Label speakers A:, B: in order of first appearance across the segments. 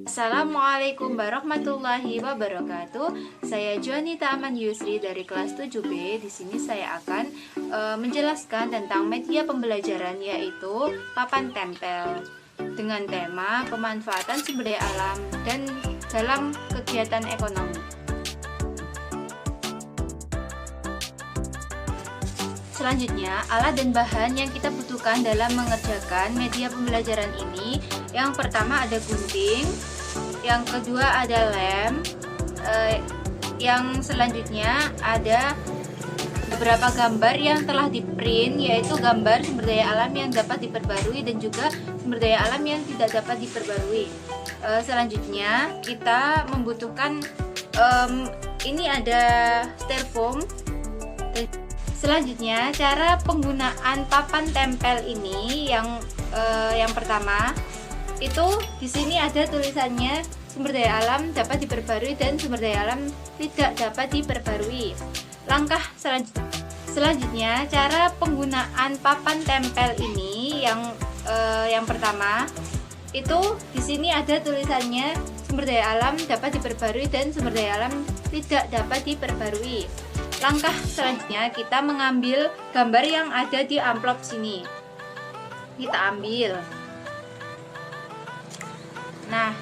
A: Assalamualaikum warahmatullahi wabarakatuh. Saya Juanita Aman Yusri dari kelas 7B. Di sini saya akan menjelaskan tentang media pembelajaran, yaitu papan tempel, dengan tema pemanfaatan sumber daya alam dan dalam kegiatan ekonomi. Selanjutnya, alat dan bahan yang kita butuhkan dalam mengerjakan media pembelajaran ini. Yang pertama ada gunting, yang kedua ada lem, yang selanjutnya ada beberapa gambar yang telah di-print, yaitu gambar sumber daya alam yang dapat diperbarui dan juga sumber daya alam yang tidak dapat diperbarui. Selanjutnya kita membutuhkan ini ada styrofoam. Selanjutnya, cara penggunaan papan tempel ini yang pertama itu di sini ada tulisannya sumber daya alam dapat diperbarui dan sumber daya alam tidak dapat diperbarui. Langkah selanjutnya, cara penggunaan papan tempel ini yang pertama itu di sini ada tulisannya sumber daya alam dapat diperbarui dan sumber daya alam tidak dapat diperbarui. Langkah selanjutnya, kita mengambil gambar yang ada di amplop sini. Kita ambil. Nah,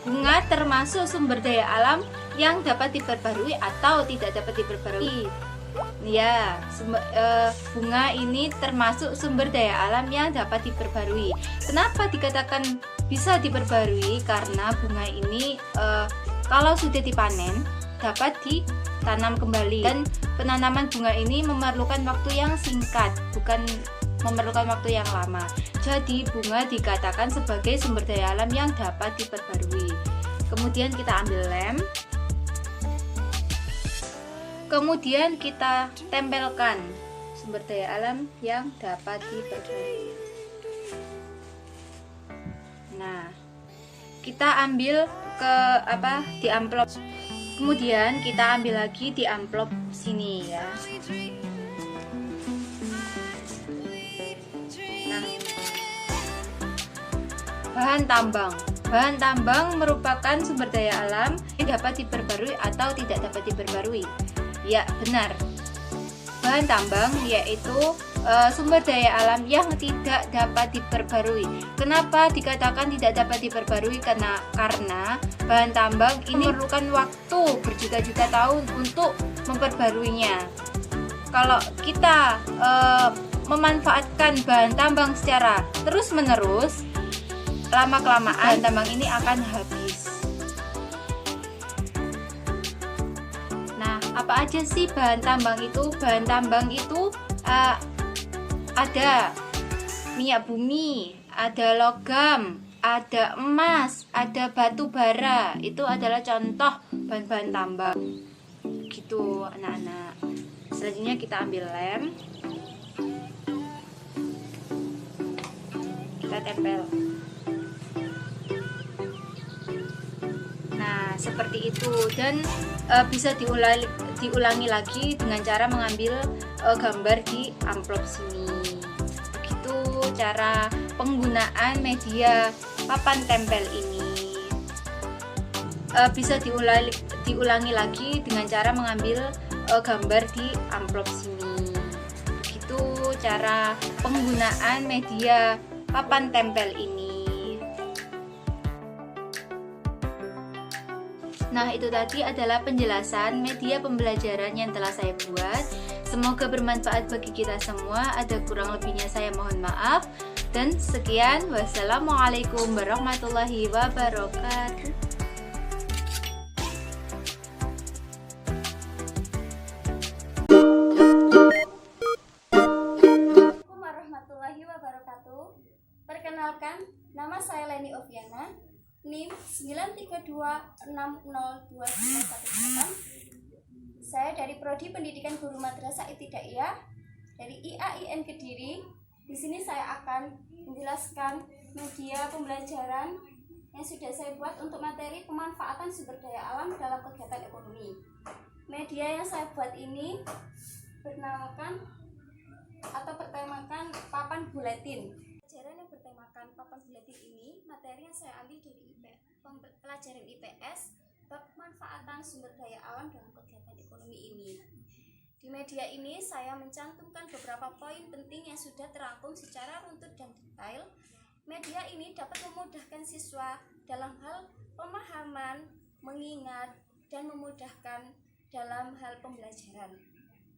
A: bunga termasuk sumber daya alam yang dapat diperbarui atau tidak dapat diperbarui. Ya, bunga ini termasuk sumber daya alam yang dapat diperbarui. Kenapa dikatakan bisa diperbarui? Karena bunga ini kalau sudah dipanen dapat ditanam kembali, dan penanaman bunga ini memerlukan waktu yang singkat, bukan memerlukan waktu yang lama. Jadi bunga dikatakan sebagai sumber daya alam yang dapat diperbarui. Kemudian kita ambil lem, kemudian kita tempelkan sumber daya alam yang dapat diperbarui. Nah, kita ambil di amplop. Kemudian kita ambil lagi di amplop sini ya. Nah, bahan tambang merupakan sumber daya alam yang dapat diperbarui atau tidak dapat diperbarui. Ya, benar. Bahan tambang yaitu sumber daya alam yang tidak dapat diperbarui. Kenapa dikatakan tidak dapat diperbarui? Karena bahan tambang ini memerlukan waktu berjuta-juta tahun untuk memperbaruinya. Kalau kita memanfaatkan bahan tambang secara terus-menerus, lama-kelamaan bahan tambang ini akan habis. Nah, apa aja sih bahan tambang itu? Bahan tambang itu ada minyak bumi, ada logam, ada emas, ada batu bara. Itu adalah contoh bahan-bahan tambang. Gitu anak-anak. Selanjutnya kita ambil lem, kita tempel. Nah, seperti itu, dan bisa diulangi lagi dengan cara mengambil gambar di amplop sini. Begitu cara penggunaan media papan tempel ini. Bisa diulangi lagi dengan cara mengambil gambar di amplop sini. Begitu cara penggunaan media papan tempel ini. Nah, itu tadi adalah penjelasan media pembelajaran yang telah saya buat. Semoga bermanfaat bagi kita semua. Ada kurang lebihnya saya mohon maaf. Dan sekian, wassalamualaikum warahmatullahi wabarakatuh.
B: Assalamualaikum warahmatullahi wabarakatuh. Perkenalkan, nama saya Leni Oviana, NIM 932602918. Saya dari Prodi Pendidikan Guru Madrasah Ibtidaiyah dari IAIN Kediri. Di sini saya akan menjelaskan media pembelajaran yang sudah saya buat untuk materi pemanfaatan sumber daya alam dalam kegiatan ekonomi. Media yang saya buat ini bernamakan atau bertemakan papan buletin. Pelajaran yang bertemakan papan buletin ini materi yang saya ambil dari pelajaran IPS bab pemanfaatan sumber daya alam dalam kegiatan ekonomi ini. Di media ini saya mencantumkan beberapa poin penting yang sudah terangkum secara runtut dan detail. Media ini dapat memudahkan siswa dalam hal pemahaman, mengingat, dan memudahkan dalam hal pembelajaran.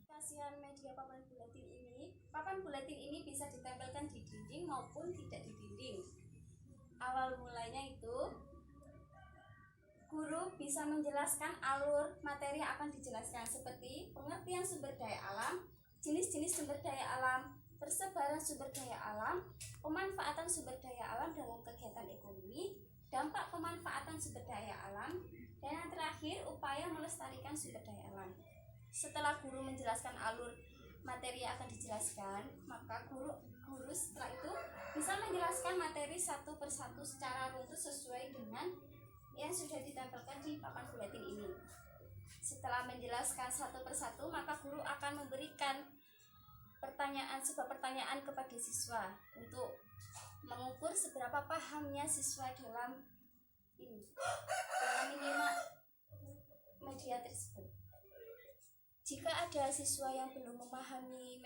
B: Kasihan media papan buletin ini bisa ditempelkan di dinding maupun tidak di dinding. Awal mulanya itu guru bisa menjelaskan alur materi yang akan dijelaskan seperti pengertian sumber daya alam, jenis-jenis sumber daya alam, persebaran sumber daya alam, pemanfaatan sumber daya alam dalam kegiatan ekonomi, dampak pemanfaatan sumber daya alam, dan yang terakhir upaya melestarikan sumber daya alam. Setelah guru menjelaskan alur materi yang akan dijelaskan, maka guru setelah itu bisa menjelaskan materi satu persatu secara runtut sesuai dengan yang sudah ditempelkan di papan buletin ini. Setelah menjelaskan satu persatu, maka guru akan memberikan sebuah pertanyaan kepada siswa untuk mengukur seberapa pahamnya siswa dalam menyimak media tersebut. Jika ada siswa yang belum memahami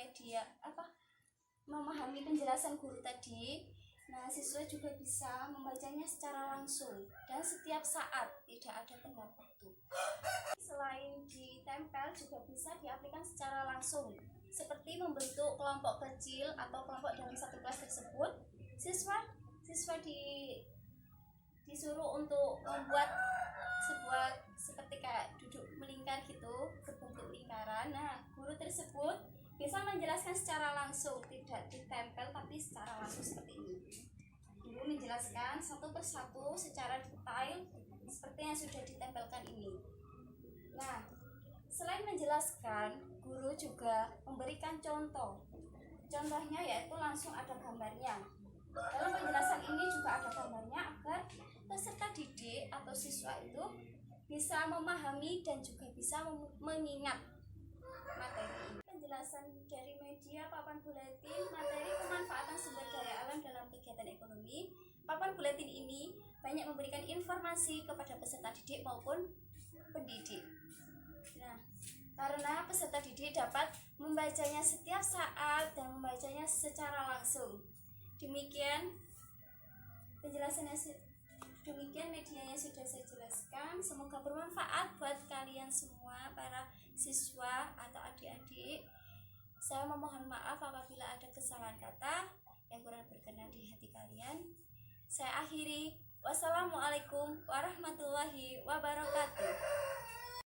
B: memahami penjelasan guru tadi, nah siswa juga bisa membacanya secara langsung dan setiap saat, tidak ada tenggang waktu. Selain ditempel juga bisa diaplikasikan secara langsung, seperti membentuk kelompok kecil atau kelompok dalam satu kelas tersebut. Siswa disuruh untuk membuat sebuah seperti kayak duduk melingkar gitu, berbentuk lingkaran. Nah, guru tersebut bisa menjelaskan secara langsung, tidak ditempel tapi secara langsung seperti ini. Guru menjelaskan satu persatu secara detail seperti yang sudah ditempelkan ini. Nah, selain menjelaskan, guru juga memberikan contoh. Contohnya yaitu langsung ada gambarnya. Dalam penjelasan ini juga ada gambarnya agar peserta didik atau siswa itu bisa memahami dan juga bisa mengingat materi. Penjelasan dari media papan buletin materi pemanfaatan sumber daya alam dalam kegiatan ekonomi. Papan buletin ini banyak memberikan informasi kepada peserta didik maupun pendidik. Nah, karena peserta didik dapat membacanya setiap saat dan membacanya secara langsung. Demikian medianya sudah saya jelaskan. Semoga bermanfaat buat kalian semua, para siswa atau adik-adik. Saya memohon maaf apabila ada kesalahan kata yang kurang berkenan di hati kalian. Saya akhiri. Wassalamualaikum warahmatullahi wabarakatuh.